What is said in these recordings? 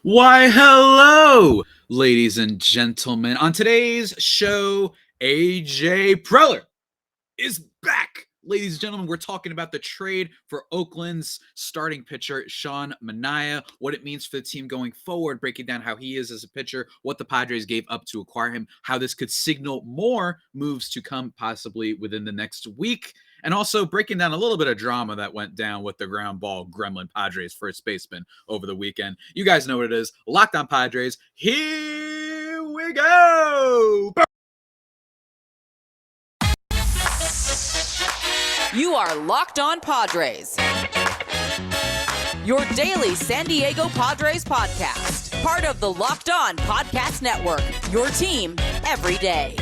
Why, hello, ladies and gentlemen. On today's show, AJ Preller is back. Ladies and gentlemen, we're talking about the trade for Oakland's starting pitcher, Sean Manaea, what it means for the team going forward, breaking down how he is as a pitcher, what the Padres gave up to acquire him, how this could signal more moves to come possibly within the next week, and also breaking down a little bit of drama that went down with the ground ball gremlin Padres first baseman over the weekend. You guys know what it is. Locked On Padres. Here we go. You are Locked On Padres, your daily San Diego Padres podcast. Part of the Locked On Podcast Network, your team every day.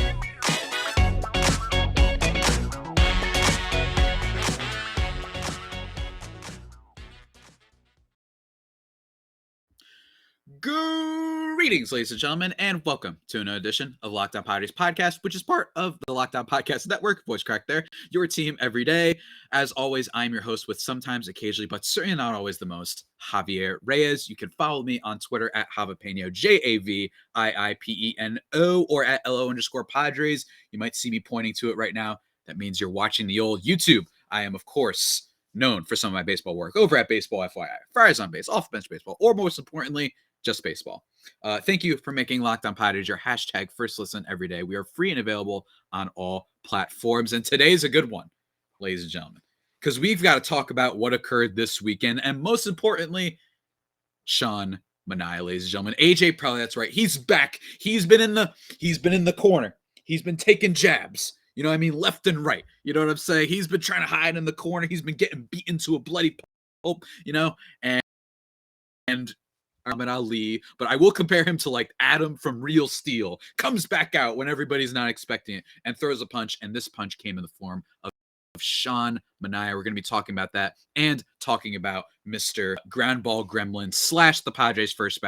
Greetings, ladies and gentlemen, and welcome to another edition of Locked On Padres podcast, which is part of the Locked On Podcast Network. Voice crack there, your team every day. As always, I'm your host with sometimes, occasionally, but certainly not always the most, Javier Reyes. You can follow me on Twitter at Javipeno, Javiipeno, or at LO_Padres. You might see me pointing to it right now. That means you're watching the old YouTube. I am, of course, known for some of my baseball work over at Baseball FYI, Friars on Base, Off Bench Baseball, or most importantly, just baseball. Thank you for making Locked On Padres your hashtag first listen every day. We are free and available on all platforms. And today's a good one, ladies and gentlemen, because we've got to talk about what occurred this weekend. And most importantly, Sean Manaea, ladies and gentlemen. AJ Preller, that's right. He's back. He's been in the corner. He's been taking jabs. You know what I mean? Left and right. You know what I'm saying? He's been trying to hide in the corner. He's been getting beaten to a bloody pulp, and Muhammad Ali, but I will compare him to like Adam from Real Steel. Comes back out when everybody's not expecting it and throws a punch, and this punch came in the form of Sean Manaea. We're going to be talking about that and talking about Mr. Ground Ball Gremlin / the Padres first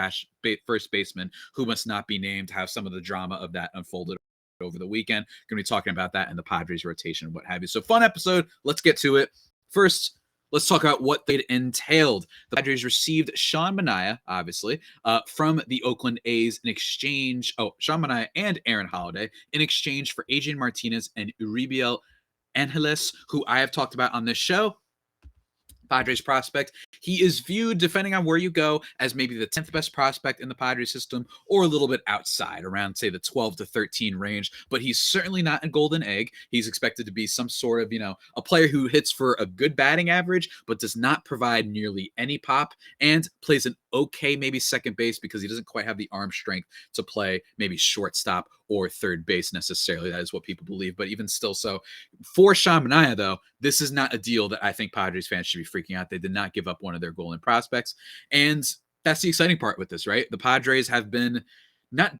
baseman who must not be named, how some of the drama of that unfolded over the weekend. Going to be talking about that and the Padres rotation, what have you. So fun episode. Let's get to it. First, let's talk about what it entailed. The Padres received Sean Manaea, obviously, from the Oakland A's in exchange. Sean Manaea and Aaron Holiday in exchange for Adrian Martinez and Uribiel Angeles, who I have talked about on this show. Padres prospect. He is viewed, depending on where you go, as maybe the 10th best prospect in the Padres system or a little bit outside, around, say, the 12 to 13 range. But he's certainly not a golden egg. He's expected to be some sort of, a player who hits for a good batting average, but does not provide nearly any pop and plays an okay, maybe second base because he doesn't quite have the arm strength to play maybe shortstop or third base necessarily. That is what people believe. But even still, so for Sean Manaea, though, this is not a deal that I think Padres fans should be freaking out. They did not give up one of their golden prospects. And that's the exciting part with this, right? The Padres have been not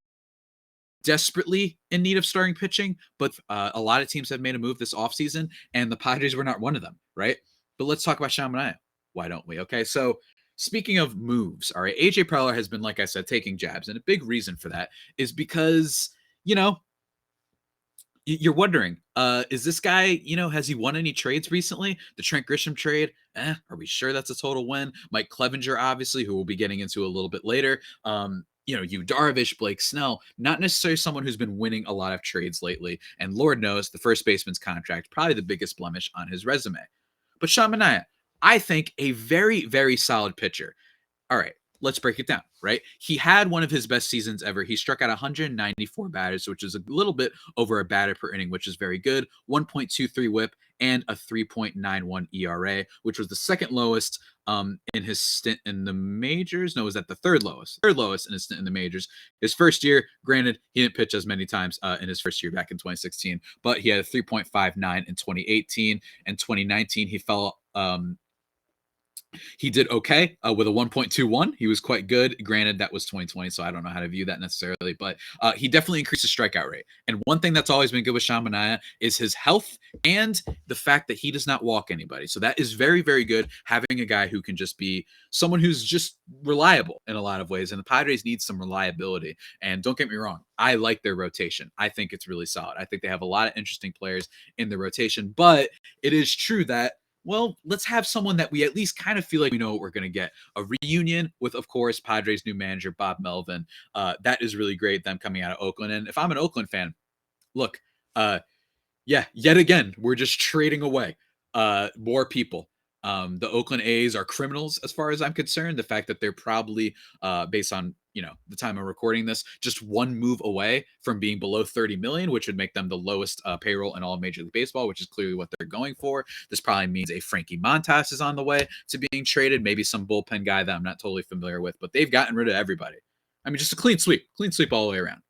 desperately in need of starting pitching, but a lot of teams have made a move this offseason, and the Padres were not one of them, right? But let's talk about Sean Manaea. Why don't we? Okay, so speaking of moves, all right, AJ Preller has been, like I said, taking jabs, and a big reason for that is because, you're wondering, is this guy, has he won any trades recently? The Trent Grisham trade, are we sure that's a total win? Mike Clevinger, obviously, who we'll be getting into a little bit later. Yu Darvish, Blake Snell, not necessarily someone who's been winning a lot of trades lately. And Lord knows the first baseman's contract, probably the biggest blemish on his resume. But Sean Manaea, I think a very, very solid pitcher. All right, let's break it down, right? He had one of his best seasons ever. He struck out 194 batters, which is a little bit over a batter per inning, which is very good. 1.23 whip and a 3.91 ERA, which was the second lowest in his stint in the majors. No, was that the third lowest? Third lowest in his stint in the majors. His first year, granted, he didn't pitch as many times in his first year back in 2016, but he had a 3.59 in 2018 and 2019. He fell he did okay with a 1.21. He was quite good. Granted, that was 2020, so I don't know how to view that necessarily, but he definitely increased his strikeout rate. And one thing that's always been good with Sean Manaea is his health and the fact that he does not walk anybody. So that is very, very good, having a guy who can just be someone who's just reliable in a lot of ways. And the Padres need some reliability. And don't get me wrong, I like their rotation. I think it's really solid. I think they have a lot of interesting players in the rotation, but it is true that well, let's have someone that we at least kind of feel like we know what we're going to get. A reunion with, of course, Padres' new manager, Bob Melvin. That is really great, them coming out of Oakland. And if I'm an Oakland fan, look, yeah, yet again, we're just trading away more people. The Oakland A's are criminals as far as I'm concerned. The fact that they're probably, based on the time I'm recording this, just one move away from being below 30 million, which would make them the lowest payroll in all of Major League Baseball, which is clearly what they're going for. This probably means a Frankie Montas is on the way to being traded, maybe some bullpen guy that I'm not totally familiar with, but they've gotten rid of everybody. I mean, just a clean sweep all the way around.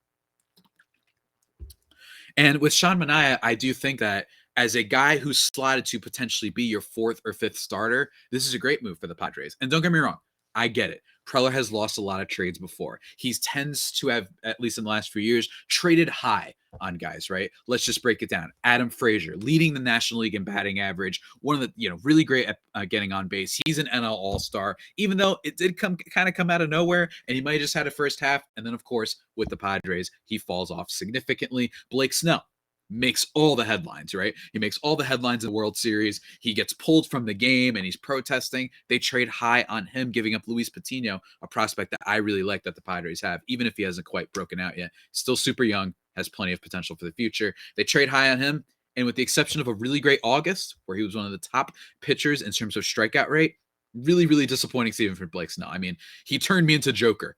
And with Sean Manaea, I do think that as a guy who's slotted to potentially be your fourth or fifth starter, this is a great move for the Padres. And don't get me wrong, I get it. Preller has lost a lot of trades before. He tends to have, at least in the last few years, traded high on guys, right? Let's just break it down. Adam Frazier, leading the National League in batting average, one of the, really great at getting on base. He's an NL All-Star, even though it did come out of nowhere, and he might have just had a first half. And then, of course, with the Padres, he falls off significantly. Blake Snell makes all the headlines, right? He makes all the headlines in the World Series. He gets pulled from the game and he's protesting. They trade high on him, giving up Luis Patino, a prospect that I really like that the Padres have, even if he hasn't quite broken out yet. Still super young, has plenty of potential for the future. They trade high on him, and with the exception of a really great August, where he was one of the top pitchers in terms of strikeout rate, really, really disappointing season for Blake Snell. I mean, he turned me into Joker.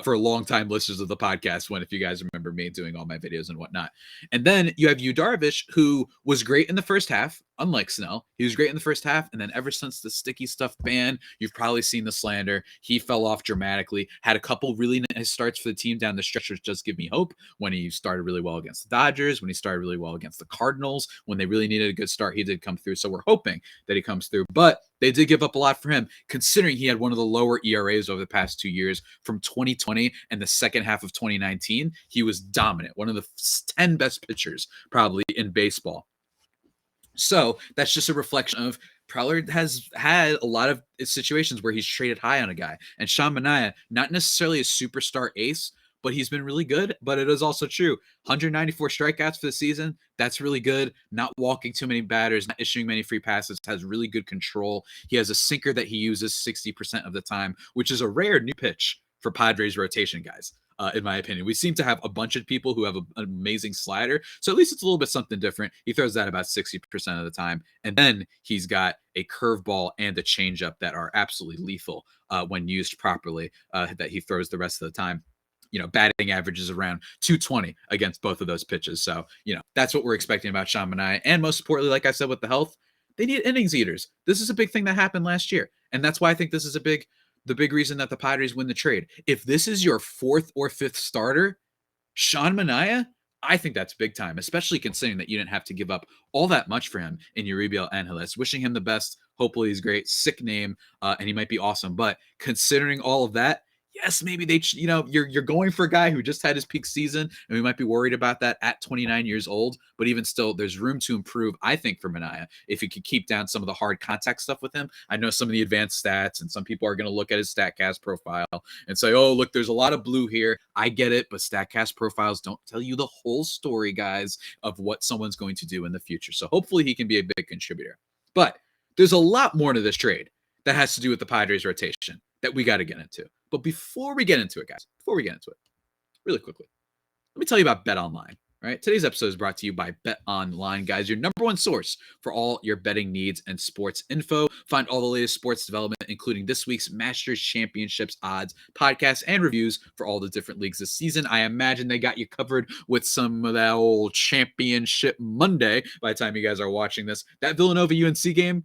For long-time listeners of the podcast, if you guys remember me doing all my videos and whatnot. And then you have Yu Darvish, who was great in the first half, unlike Snell. He was great in the first half, and then ever since the sticky stuff ban, you've probably seen the slander. He fell off dramatically, had a couple really nice starts for the team down the stretch, which does give me hope, when he started really well against the Dodgers, when he started really well against the Cardinals, when they really needed a good start, he did come through. So we're hoping that he comes through. But they did give up a lot for him, considering he had one of the lower ERAs over the past 2 years. From 2020 and the second half of 2019, he was dominant, one of the 10 best pitchers probably in baseball. So that's just a reflection of Preller has had a lot of situations where he's traded high on a guy. And Sean Manaea, not necessarily a superstar ace, but he's been really good. But it is also true. 194 strikeouts for the season. That's really good. Not walking too many batters, not issuing many free passes, has really good control. He has a sinker that he uses 60% of the time, which is a rare new pitch for Padres rotation guys. In my opinion, we seem to have a bunch of people who have an amazing slider. So at least it's a little bit something different. He throws that about 60% of the time. And then he's got a curveball and a changeup that are absolutely lethal when used properly, that he throws the rest of the time. Batting averages around 220 against both of those pitches. So, that's what we're expecting about Sean Manaea. And most importantly, like I said, with the health, they need innings eaters. This is a big thing that happened last year. And that's why I think this is the big reason that the Padres win the trade. If this is your fourth or fifth starter, Sean Manaea, I think that's big time, especially considering that you didn't have to give up all that much for him in Uribe Angeles. Wishing him the best. Hopefully he's great. Sick name, and he might be awesome. But considering all of that, yes, maybe you're going for a guy who just had his peak season, and we might be worried about that at 29 years old. But even still, there's room to improve, I think, for Manaea if he could keep down some of the hard contact stuff with him. I know some of the advanced stats, and some people are going to look at his StatCast profile and say, "Oh, look, there's a lot of blue here." I get it, but StatCast profiles don't tell you the whole story, guys, of what someone's going to do in the future. So hopefully he can be a big contributor. But there's a lot more to this trade that has to do with the Padres rotation that we got to get into. But before we get into it, guys, really quickly, let me tell you about Bet Online. Right? Today's episode is brought to you by Bet Online, guys, your number one source for all your betting needs and sports info. Find all the latest sports development, including this week's Masters Championships odds, podcasts, and reviews for all the different leagues this season. I imagine they got you covered with some of that old Championship Monday by the time you guys are watching this. That Villanova UNC game,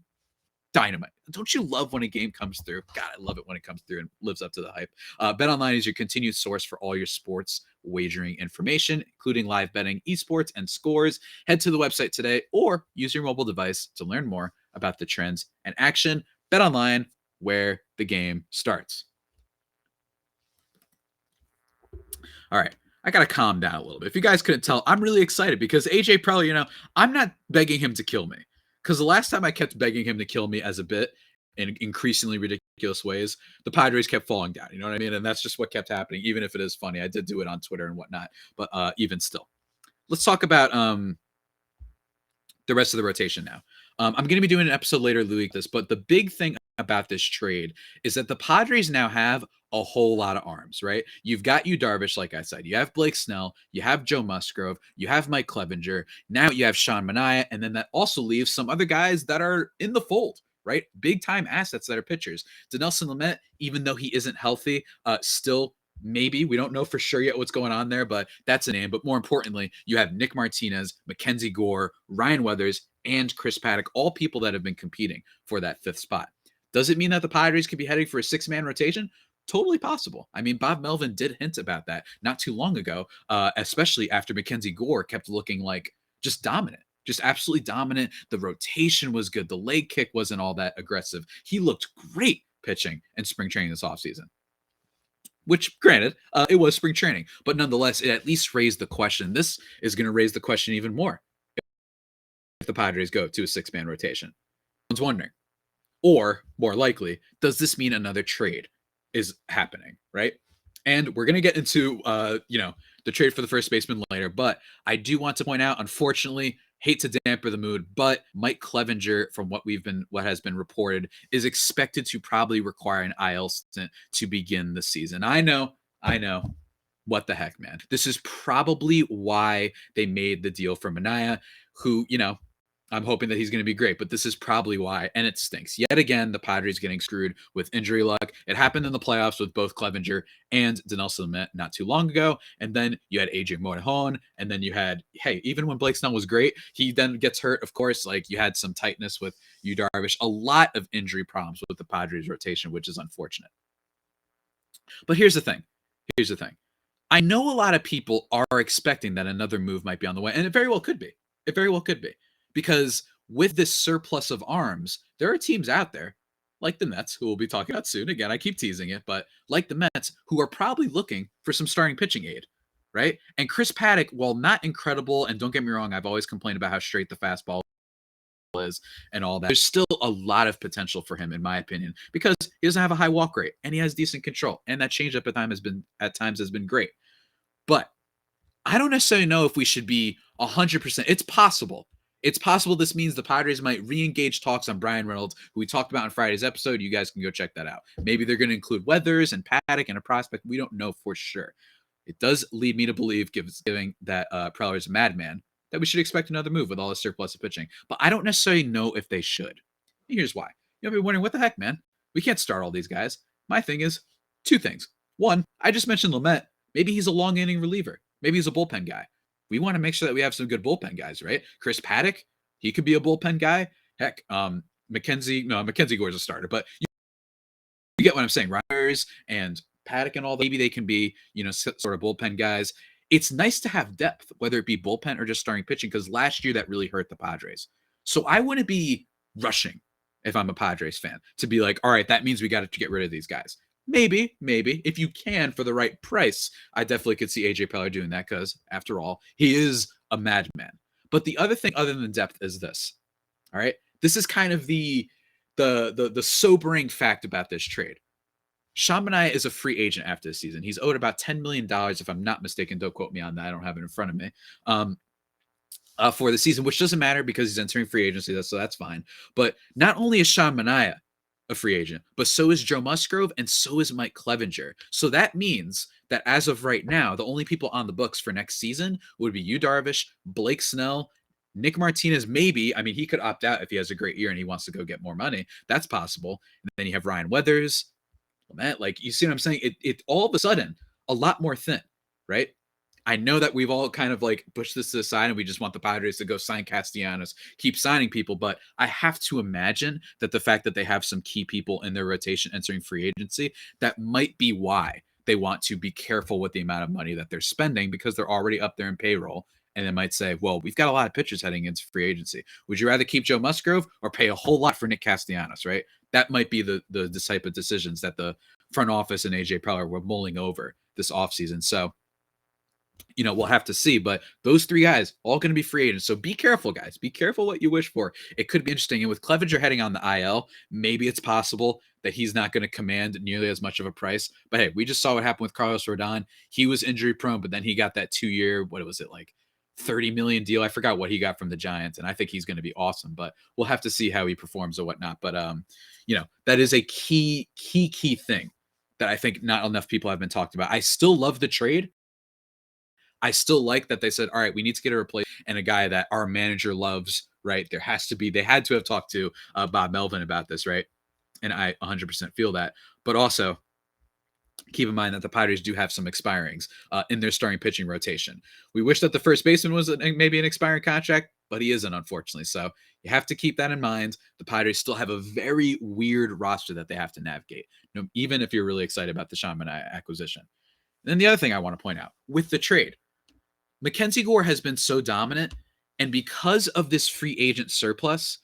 dynamite. Don't you love when a game comes through? God, I love it when it comes through and lives up to the hype. BetOnline is your continued source for all your sports wagering information, including live betting, esports, and scores. Head to the website today or use your mobile device to learn more about the trends and action. BetOnline, where the game starts. All right. I got to calm down a little bit. If you guys couldn't tell, I'm really excited because AJ Preller, I'm not begging him to kill me. Because the last time I kept begging him to kill me as a bit in increasingly ridiculous ways, the Padres kept falling down. You know what I mean? And that's just what kept happening, even if it is funny. I did do it on Twitter and whatnot. But even still. Let's talk about the rest of the rotation now. I'm going to be doing an episode later, Louis, this, but the big thing about this trade is that the Padres now have a whole lot of arms, right? You've got you Darvish, like I said. You have Blake Snell. You have Joe Musgrove. You have Mike Clevinger. Now you have Sean Manaea. And then that also leaves some other guys that are in the fold, right? Big time assets that are pitchers. Dinelson Lamet, even though he isn't healthy, still maybe. We don't know for sure yet what's going on there, but that's a name. But more importantly, you have Nick Martinez, MacKenzie Gore, Ryan Weathers, and Chris Paddock, all people that have been competing for that 5th spot. Does it mean that the Padres could be heading for a 6-man rotation? Totally possible. I mean, Bob Melvin did hint about that not too long ago, especially after MacKenzie Gore kept looking like just dominant, just absolutely dominant. The rotation was good. The leg kick wasn't all that aggressive. He looked great pitching in spring training this offseason. Which, granted, it was spring training, but nonetheless, it at least raised the question. This is going to raise the question even more if the Padres go to a 6-man rotation. Someone's wondering. Or, more likely, does this mean another trade is happening, right? And we're going to get into, the trade for the first baseman later, but I do want to point out, unfortunately, hate to damper the mood, but Mike Clevinger, from what has been reported, is expected to probably require an IL stint to begin the season. I know. What the heck, man? This is probably why they made the deal for Manaea, who, I'm hoping that he's going to be great, but this is probably why, and it stinks. Yet again, the Padres getting screwed with injury luck. It happened in the playoffs with both Clevinger and Dinelson Lamet not too long ago, and then you had AJ Preller, and then you had, even when Blake Snell was great, he then gets hurt, of course. Like, you had some tightness with Yu Darvish, a lot of injury problems with the Padres rotation, which is unfortunate. But here's the thing. I know a lot of people are expecting that another move might be on the way, and it very well could be. Because with this surplus of arms, there are teams out there, like the Mets, who we'll be talking about soon. Again, I keep teasing it, but like the Mets, who are probably looking for some starting pitching aid, right? And Chris Paddock, while not incredible, and don't get me wrong, I've always complained about how straight the fastball is and all that, there's still a lot of potential for him, in my opinion, because he doesn't have a high walk rate, and he has decent control, and that changeup at times has been great. But I don't necessarily know if we should be 100%. It's possible. This means the Padres might re-engage talks on Brian Reynolds, who we talked about in Friday's episode. You guys can go check that out. Maybe they're going to include Weathers and Paddock and a prospect. We don't know for sure. It does lead me to believe, given that Preller is a madman, that we should expect another move with all the surplus of pitching. But I don't necessarily know if they should. Here's why. You'll be wondering, what the heck, man? We can't start all these guys. My thing is 2 things. 1, I just mentioned Lamet. Maybe he's a long-inning reliever. Maybe he's a bullpen guy. We want to make sure that we have some good bullpen guys, right? Chris Paddock, he could be a bullpen guy. Heck, MacKenzie Gore is a starter, but you get what I'm saying. Ryers and Paddock and all that, maybe they can be, sort of bullpen guys. It's nice to have depth, whether it be bullpen or just starting pitching, because last year that really hurt the Padres. So I wouldn't be rushing, if I'm a Padres fan, to be like, all right, that means we got to get rid of these guys. Maybe, if you can for the right price, I definitely could see AJ Preller doing that, because after all, he is a madman. But the other thing, other than depth, is this. All right, this is kind of the sobering fact about this trade. Sean Manaea is a free agent after this season. He's owed about $10 million, if I'm not mistaken. Don't quote me on that. I don't have it in front of me. For the season, which doesn't matter because he's entering free agency, so that's fine. But not only is Sean Manaea a free agent, but so is Joe Musgrove and so is Mike Clevinger. So that means that as of right now, the only people on the books for next season would be Yu Darvish, Blake Snell, Nick Martinez, maybe. I mean, he could opt out if he has a great year and he wants to go get more money. That's possible. And then you have Ryan Weathers. Like, you see what I'm saying? It all of a sudden, a lot more thin, right? I know that we've all kind of like pushed this to the side and we just want the Padres to go sign Castellanos, keep signing people. But I have to imagine that the fact that they have some key people in their rotation entering free agency, that might be why they want to be careful with the amount of money that they're spending, because they're already up there in payroll. And they might say, well, we've got a lot of pitchers heading into free agency. Would you rather keep Joe Musgrove or pay a whole lot for Nick Castellanos, right? That might be the type of decisions that the front office and AJ Preller were mulling over this offseason. So, we'll have to see. But those 3 guys, all going to be free agents. So be careful, guys. Be careful what you wish for. It could be interesting. And with Clevinger heading on the IL, maybe it's possible that he's not going to command nearly as much of a price. But hey, we just saw what happened with Carlos Rodon. He was injury prone, but then he got that 2-year, what was it, like $30 million deal. I forgot what he got from the Giants, and I think he's going to be awesome, but we'll have to see how he performs or whatnot. But, that is a key thing that I think not enough people have been talked about. I still love the trade. I still like that they said, all right, we need to get a replacement and a guy that our manager loves, right? They had to have talked to Bob Melvin about this, right? And I 100% feel that. But also, keep in mind that the Padres do have some expirings in their starting pitching rotation. We wish that the first baseman was maybe an expiring contract, but he isn't, unfortunately. So you have to keep that in mind. The Padres still have a very weird roster that they have to navigate, even if you're really excited about the Sean Manaea acquisition. And then the other thing I want to point out with the trade, MacKenzie Gore has been so dominant, and because of this free agent surplus,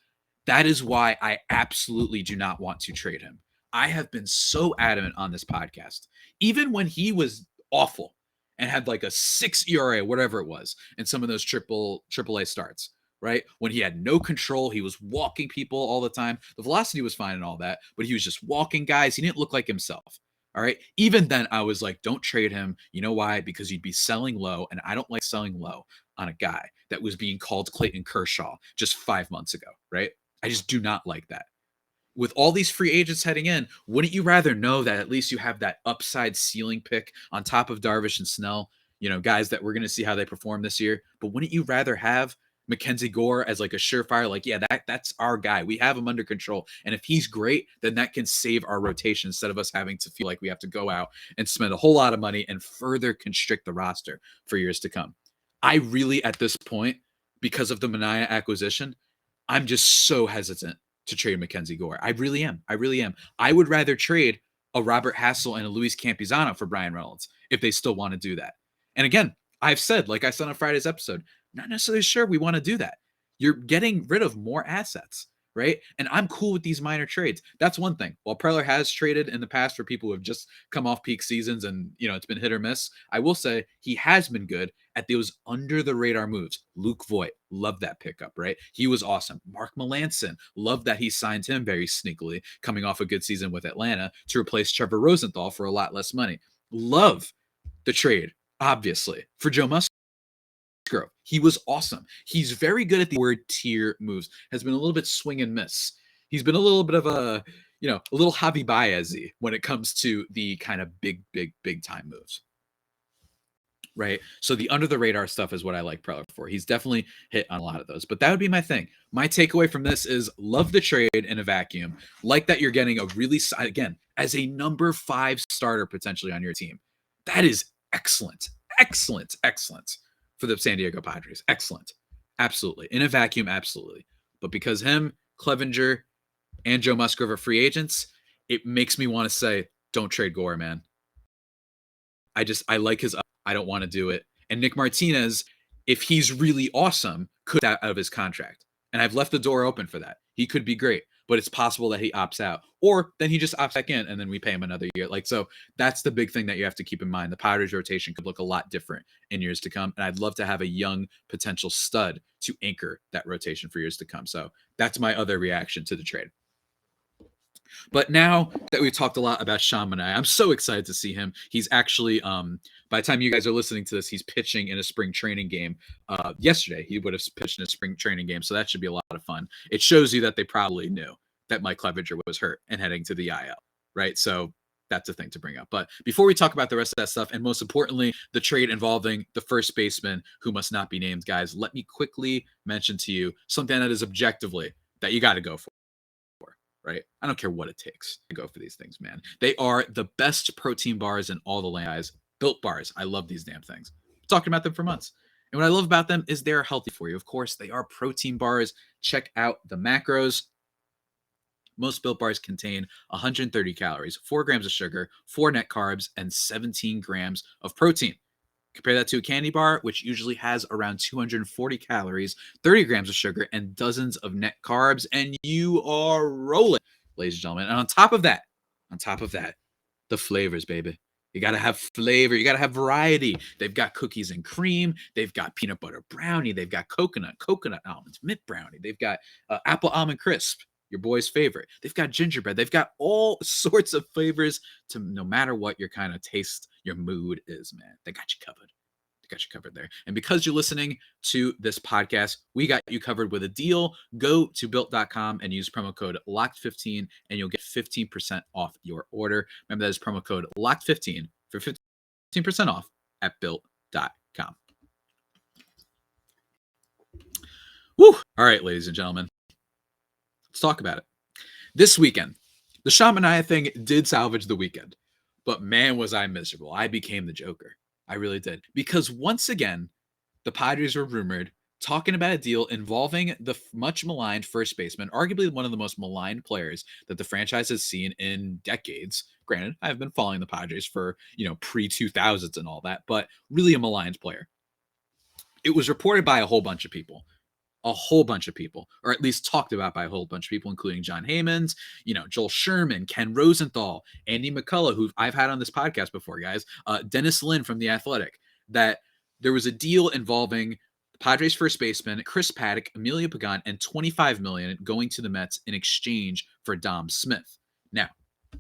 that is why I absolutely do not want to trade him. I have been so adamant on this podcast, even when he was awful and had like a 6 ERA, whatever it was, in some of those AAA starts, right? When he had no control, he was walking people all the time. The velocity was fine and all that, but he was just walking guys. He didn't look like himself. All right. Even then, I was like, don't trade him. You know why? Because you'd be selling low. And I don't like selling low on a guy that was being called Clayton Kershaw just 5 months ago. Right. I just do not like that. With all these free agents heading in, wouldn't you rather know that at least you have that upside ceiling pick on top of Darvish and Snell, guys that we're going to see how they perform this year? But wouldn't you rather have MacKenzie Gore as like a surefire, like, yeah, that's our guy. We have him under control. And if he's great, then that can save our rotation instead of us having to feel like we have to go out and spend a whole lot of money and further constrict the roster for years to come. I really, at this point, because of the Manaea acquisition, I'm just so hesitant to trade MacKenzie Gore. I really am. I would rather trade a Robert Hassel and a Luis Campusano for Brian Reynolds if they still want to do that. And again, I've said, like I said on Friday's episode, not necessarily sure we want to do that. You're getting rid of more assets, right? And I'm cool with these minor trades. That's one thing. While Preller has traded in the past for people who have just come off peak seasons and, it's been hit or miss, I will say he has been good at those under the radar moves. Luke Voigt, love that pickup, right? He was awesome. Mark Melancon, love that he signed him very sneakily coming off a good season with Atlanta to replace Trevor Rosenthal for a lot less money. Love the trade, obviously, for Joe Musgrove. He was awesome. He's very good at the word tier moves. Has been a little bit swing and miss. He's been a little bit of a little Javi Baez-y when it comes to the kind of big time moves. Right. So the under the radar stuff is what I like Preller for. He's definitely hit on a lot of those, but that would be my thing. My takeaway from this is love the trade in a vacuum. Like that you're getting a really, again, as a number 5 starter potentially on your team. That is excellent for the San Diego Padres. Excellent. Absolutely. In a vacuum, absolutely. But because him, Clevinger, and Joe Musgrove are free agents, it makes me want to say, don't trade Gore, man. I like his, I don't want to do it. And Nick Martinez, if he's really awesome, could out of his contract. And I've left the door open for that. He could be great, but it's possible that he opts out. Or then he just opts back in and then we pay him another year. So that's the big thing that you have to keep in mind. The Padres rotation could look a lot different in years to come. And I'd love to have a young potential stud to anchor that rotation for years to come. So that's my other reaction to the trade. But now that we've talked a lot about Sean Manaea, I'm so excited to see him. He's actually, by the time you guys are listening to this, he's pitching in a spring training game. Yesterday, he would have pitched in a spring training game, so that should be a lot of fun. It shows you that they probably knew that Mike Clevinger was hurt and heading to the IL, right? So that's a thing to bring up. But before we talk about the rest of that stuff, and most importantly, the trade involving the first baseman who must not be named, guys, let me quickly mention to you something that is objectively that you got to go for. Right? I don't care what it takes to go for these things, man. They are the best protein bars in all the land, guys. Built bars. I love these damn things. I'm talking about them for months. And what I love about them is they're healthy for you. Of course, they are protein bars. Check out the macros. Most Built bars contain 130 calories, 4 grams of sugar, 4 net carbs, and 17 grams of protein. Compare that to a candy bar, which usually has around 240 calories, 30 grams of sugar, and dozens of net carbs, and you are rolling, ladies and gentlemen. And on top of that, the flavors, baby. You got to have flavor. You got to have variety. They've got cookies and cream. They've got peanut butter brownie. They've got coconut almonds, mint brownie. They've got apple almond crisp, your boy's favorite. They've got gingerbread. They've got all sorts of flavors to no matter what your kind of taste, your mood is, man. They got you covered. got you covered there. And because you're listening to this podcast, we got you covered with a deal. Go to built.com and use promo code LOCKED15 and you'll get 15% off your order. Remember, that is promo code LOCKED15 for 15% off at built.com. Woo! All right, ladies and gentlemen, let's talk about it. This weekend, the Sean Manaea thing did salvage the weekend, but man, was I miserable. I became the Joker. I really did. Because once again, the Padres were rumored talking about a deal involving the much maligned first baseman, arguably one of the most maligned players that the franchise has seen in decades. Granted, I've been following the Padres for, pre-2000s and all that, but really a maligned player. It was reported by a whole bunch of people, or at least talked about by a whole bunch of people, including John Haymans, Joel Sherman, Ken Rosenthal, Andy McCullough, who I've had on this podcast before, guys, Dennis Lin from The Athletic, that there was a deal involving the Padres first baseman Chris Paddock, Emilio Pagan, and $25 million going to the Mets in exchange for Dom Smith. Now,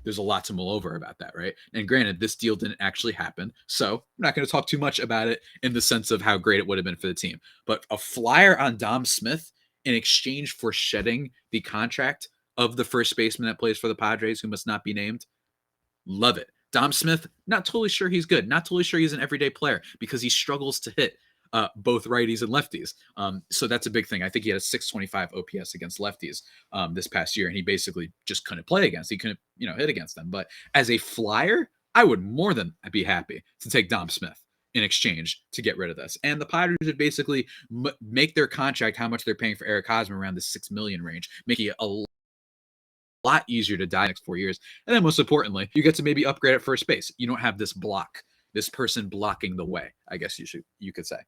there's a lot to mull over about that, right? And granted, this deal didn't actually happen, so I'm not going to talk too much about it in the sense of how great it would have been for the team. But a flyer on Dom Smith in exchange for shedding the contract of the first baseman that plays for the Padres, who must not be named, love it. Dom Smith, not totally sure he's good, not totally sure he's an everyday player because he struggles to hit both righties and lefties. So that's a big thing. I think he had a 625 OPS against lefties this past year, and he basically just couldn't play against. He couldn't, hit against them. But as a flyer, I would more than be happy to take Dom Smith in exchange to get rid of this. And the Padres would basically make their contract how much they're paying for Eric Hosmer around the $6 million range, making it a lot easier to die next 4 years. And then most importantly, you get to maybe upgrade at first base. You don't have this person blocking the way, I guess you could say.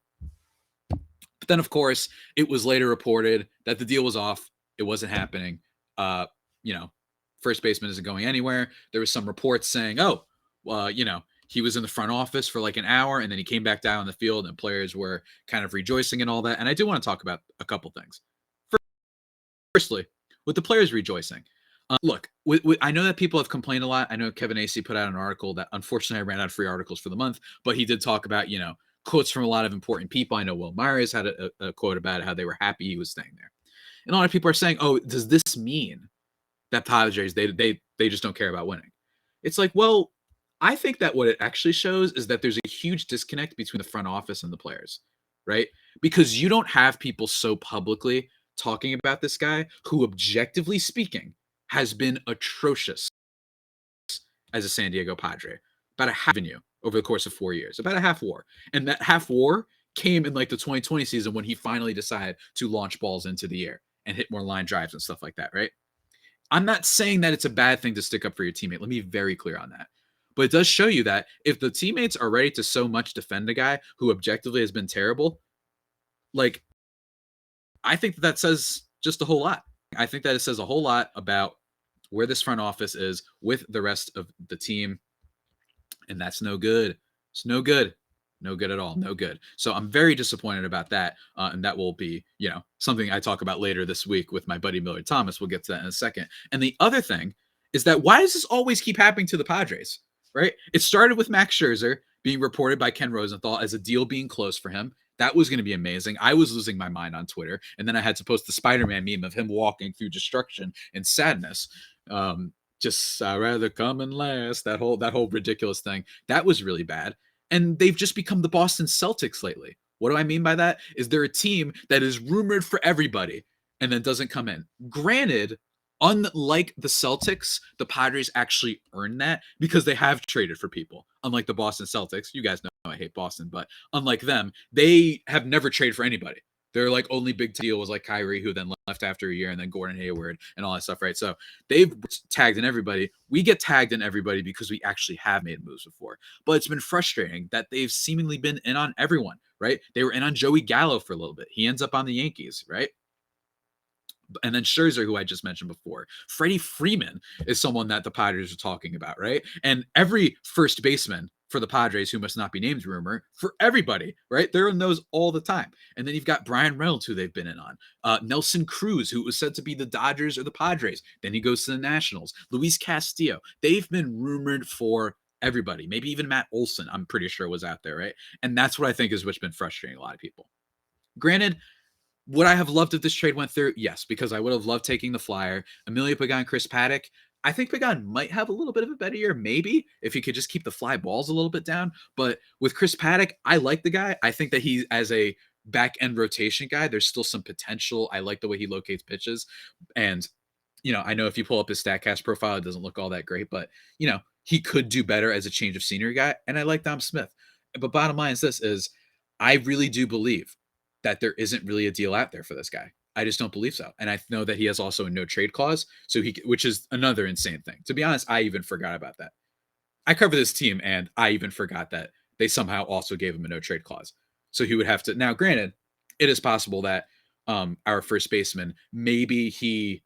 But then, of course, it was later reported that the deal was off. It wasn't happening. First baseman isn't going anywhere. There was some reports saying, he was in the front office for like an hour and then he came back down on the field and players were kind of rejoicing and all that. And I do want to talk about a couple things. Firstly, with the players rejoicing. Look, I know that people have complained a lot. I know Kevin Acee put out an article that unfortunately I ran out of free articles for the month, but he did talk about, quotes from a lot of important people. I know Will Myers had a quote about how they were happy he was staying there. And a lot of people are saying, oh, does this mean that Padres, they just don't care about winning? It's like, well, I think that what it actually shows is that there's a huge disconnect between the front office and the players, right? Because you don't have people so publicly talking about this guy who, objectively speaking, has been atrocious as a San Diego Padre. About a half you over the course of 4 years, about a half war. And that half war came in like the 2020 season when he finally decided to launch balls into the air and hit more line drives and stuff like that, right? I'm not saying that it's a bad thing to stick up for your teammate. Let me be very clear on that. But it does show you that if the teammates are ready to so much defend a guy who objectively has been terrible, like, I think that says just a whole lot. I think that it says a whole lot about where this front office is with the rest of the team. And that's no good. It's no good. No good at all. No good. So I'm very disappointed about that. And that will be, something I talk about later this week with my buddy Miller Thomas. We'll get to that in a second. And the other thing is that why does this always keep happening to the Padres, right? It started with Max Scherzer being reported by Ken Rosenthal as a deal being close for him. That was going to be amazing. I was losing my mind on Twitter. And then I had to post the Spider-Man meme of him walking through destruction and sadness. Just rather come and last, that whole ridiculous thing. That was really bad. And they've just become the Boston Celtics lately. What do I mean by that? Is they're a team that is rumored for everybody and then doesn't come in. Granted, unlike the Celtics, the Padres actually earn that because they have traded for people. Unlike the Boston Celtics, you guys know I hate Boston, but unlike them, they have never traded for anybody. Their like only big deal was like Kyrie, who then left after a year, and then Gordon Hayward and all that stuff, right? So they've tagged in everybody. We get tagged in everybody because we actually have made moves before. But it's been frustrating that they've seemingly been in on everyone, right? They were in on Joey Gallo for a little bit. He ends up on the Yankees, right? And then Scherzer, who I just mentioned before. Freddie Freeman is someone that the Padres are talking about, right? And every first baseman for the Padres, who must not be named rumor, for everybody, right? They're in those all the time. And then you've got Brian Reynolds, who they've been in on. Nelson Cruz, who was said to be the Dodgers or the Padres. Then he goes to the Nationals. Luis Castillo. They've been rumored for Everybody, maybe even Matt Olson, I'm pretty sure was out there, right? And that's what I think is what's been frustrating a lot of people. Granted, would I have loved if this trade went through? Yes, because I would have loved taking the flyer. Emilio Pagan, Chris Paddock. I think Pagan might have a little bit of a better year, maybe, if he could just keep the fly balls a little bit down. But with Chris Paddock, I like the guy. I think that he, as a back end rotation guy, there's still some potential. I like the way he locates pitches. And, I know if you pull up his StatCast profile, it doesn't look all that great, but, he could do better as a change of scenery guy. And I like Dom Smith. But bottom line is this, is I really do believe that there isn't really a deal out there for this guy. I just don't believe so. And I know that he has also a no trade clause, which is another insane thing. To be honest, I even forgot about that. I cover this team and I even forgot that they somehow also gave him a no trade clause. So he would have to, now granted, it is possible that our first baseman, maybe he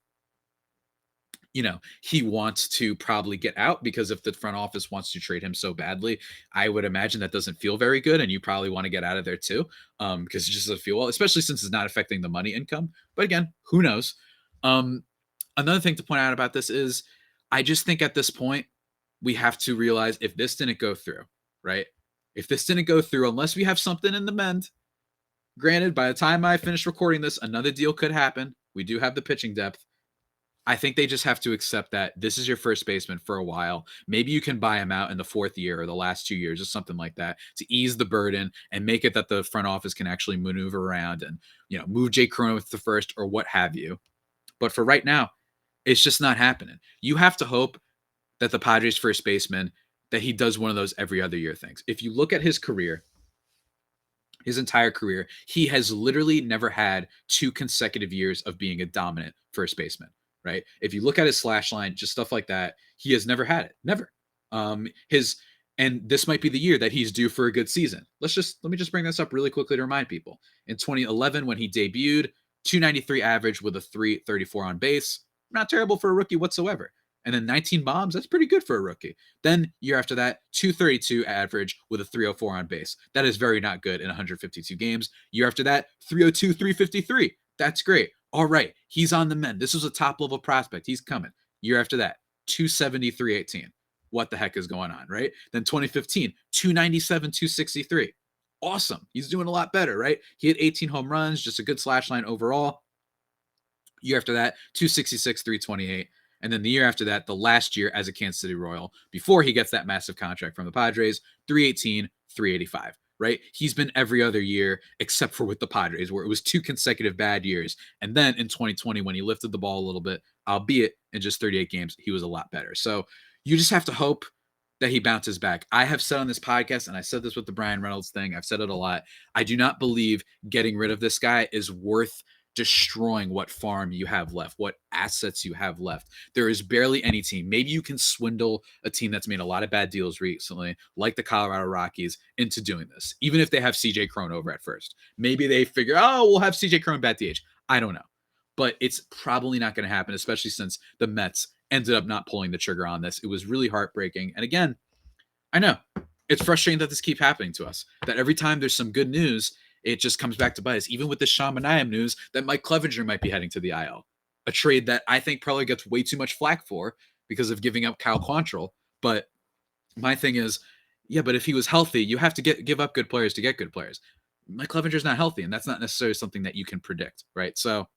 wants to probably get out, because if the front office wants to trade him so badly, I would imagine that doesn't feel very good. And you probably want to get out of there too, because it just doesn't feel well, especially since it's not affecting the money income. But again, who knows? Another thing to point out about this is I just think at this point, we have to realize if this didn't go through, right? If this didn't go through, unless we have something in the mend, granted, by the time I finish recording this, another deal could happen. We do have the pitching depth. I think they just have to accept that this is your first baseman for a while. Maybe you can buy him out in the 4th year or the last 2 years or something like that to ease the burden and make it that the front office can actually maneuver around and, move Jake Cronenworth to first or what have you. But for right now, it's just not happening. You have to hope that the Padres first baseman, that he does one of those every other year things. If you look at his career, his entire career, he has literally never had 2 consecutive years of being a dominant first baseman. Right? If you look at his slash line, just stuff like that, he has never had it. Never. And this might be the year that he's due for a good season. Let me just bring this up really quickly to remind people. In 2011, when he debuted, 293 average with a 334 on base. Not terrible for a rookie whatsoever. And then 19 bombs, that's pretty good for a rookie. Then year after that, 232 average with a 304 on base. That is very not good in 152 games. Year after that, 302, 353. That's great. All right, he's on the mend. This was a top-level prospect. He's coming. Year after that, 270, 318. What the heck is going on, right? Then 2015, 297, 263. Awesome. He's doing a lot better, right? He had 18 home runs, just a good slash line overall. Year after that, 266, 328. And then the year after that, the last year as a Kansas City Royal, before he gets that massive contract from the Padres, 318, 385. Right? He's been every other year except for with the Padres, where it was 2 consecutive bad years. And then in 2020, when he lifted the ball a little bit, albeit in just 38 games, he was a lot better. So you just have to hope that he bounces back. I have said on this podcast, and I said this with the Brian Reynolds thing, I've said it a lot, I do not believe getting rid of this guy is worth destroying what farm you have left, what assets you have left. There is barely any team. Maybe you can swindle a team that's made a lot of bad deals recently, like the Colorado Rockies, into doing this, even if they have CJ Cron over at first. Maybe they figure, we'll have CJ Cron bat DH. I don't know. But it's probably not going to happen, especially since the Mets ended up not pulling the trigger on this. It was really heartbreaking. And again, I know it's frustrating that this keeps happening to us, that every time there's some good news, it just comes back to bite us. Even with the Sean Manaea news that Mike Clevinger might be heading to the IL, a trade that I think Preller gets way too much flack for because of giving up Cal Quantrill. But my thing is, but if he was healthy, you have to give up good players to get good players. Mike Clevinger's not healthy, and that's not necessarily something that you can predict, right? So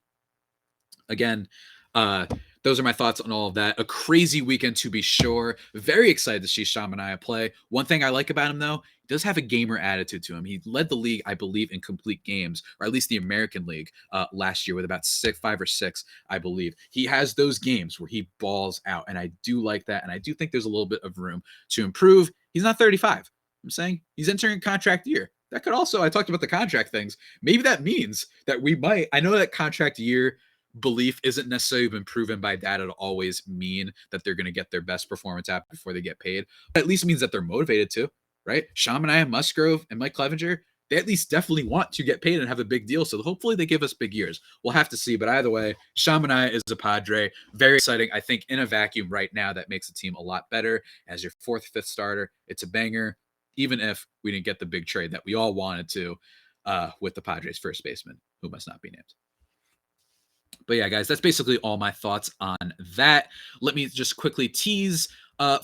again, those are my thoughts on all of that. A crazy weekend to be sure. Very excited to see Sean Manaea play. One thing I like about him, though, he does have a gamer attitude to him. He led the league, I believe, in complete games, or at least the American League last year with about 5 or 6, I believe. He has those games where he balls out, and I do like that, and I do think there's a little bit of room to improve. He's not 35. I'm saying he's entering a contract year. That could also, I talked about the contract things. Maybe that means that we might, I know that contract year belief isn't necessarily been proven by data to always mean that they're going to get their best performance out before they get paid. But at least means that they're motivated to, right? Sean Manaea, Musgrove, and Mike Clevinger, they at least definitely want to get paid and have a big deal. So hopefully they give us big years. We'll have to see. But either way, Sean Manaea is a Padre. Very exciting. I think in a vacuum right now, that makes the team a lot better. As your 4th, 5th starter, it's a banger, even if we didn't get the big trade that we all wanted to with the Padres first baseman, who must not be named. But yeah, guys, that's basically all my thoughts on that. Let me just quickly tease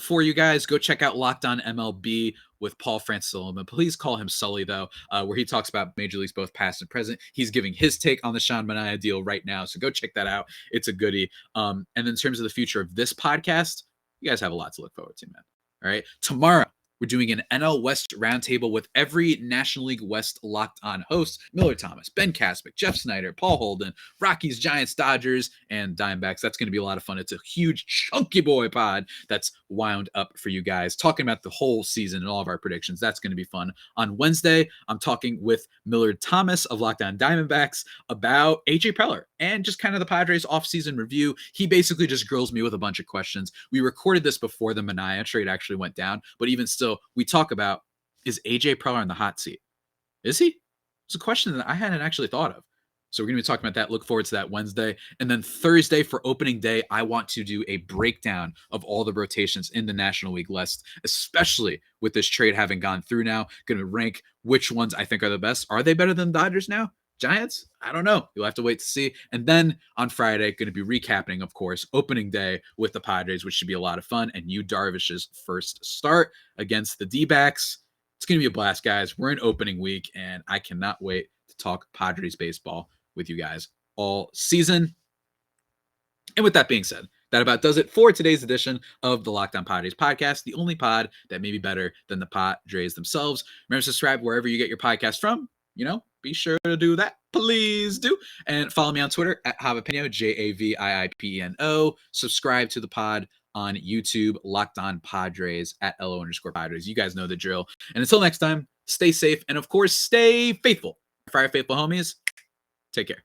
for you guys, go check out Locked On MLB with Paul Francis Solomon. Please call him Sully, though, where he talks about Major Leagues both past and present. He's giving his take on the Sean Manaea deal right now, so go check that out. It's a goodie. And then in terms of the future of this podcast, you guys have a lot to look forward to, man. All right, tomorrow we're doing an NL West roundtable with every National League West Locked On host: Miller Thomas, Ben Kaspick, Jeff Snyder, Paul Holden, Rockies, Giants, Dodgers, and Diamondbacks. That's going to be a lot of fun. It's a huge chunky boy pod that's wound up for you guys, talking about the whole season and all of our predictions. That's going to be fun. On Wednesday, I'm talking with Miller Thomas of Locked On Diamondbacks about AJ Preller and just kind of the Padres offseason review. He basically just grills me with a bunch of questions. We recorded this before the Manaea trade actually went down, but even still, we talk about, is AJ Preller in the hot seat? Is he? It's a question that I hadn't actually thought of. So we're going to be talking about that. Look forward to that Wednesday. And then Thursday for opening day, I want to do a breakdown of all the rotations in the National League West, especially with this trade having gone through now. Going to rank which ones I think are the best. Are they better than the Dodgers now? Giants? I don't know. You'll have to wait to see. And then on Friday, going to be recapping, of course, opening day with the Padres, which should be a lot of fun. And Yu Darvish's first start against the D-backs. It's going to be a blast, guys. We're in opening week, and I cannot wait to talk Padres baseball with you guys all season. And with that being said, that about does it for today's edition of the Locked On Padres podcast, the only pod that may be better than the Padres themselves. Remember to subscribe wherever you get your podcast from. Be sure to do that. Please do. And follow me on Twitter at Javipino, JAVIIPENO. Subscribe to the pod on YouTube, Locked On Padres at LO_Padres. You guys know the drill. And until next time, stay safe and, of course, stay faithful. Fire faithful homies. Take care.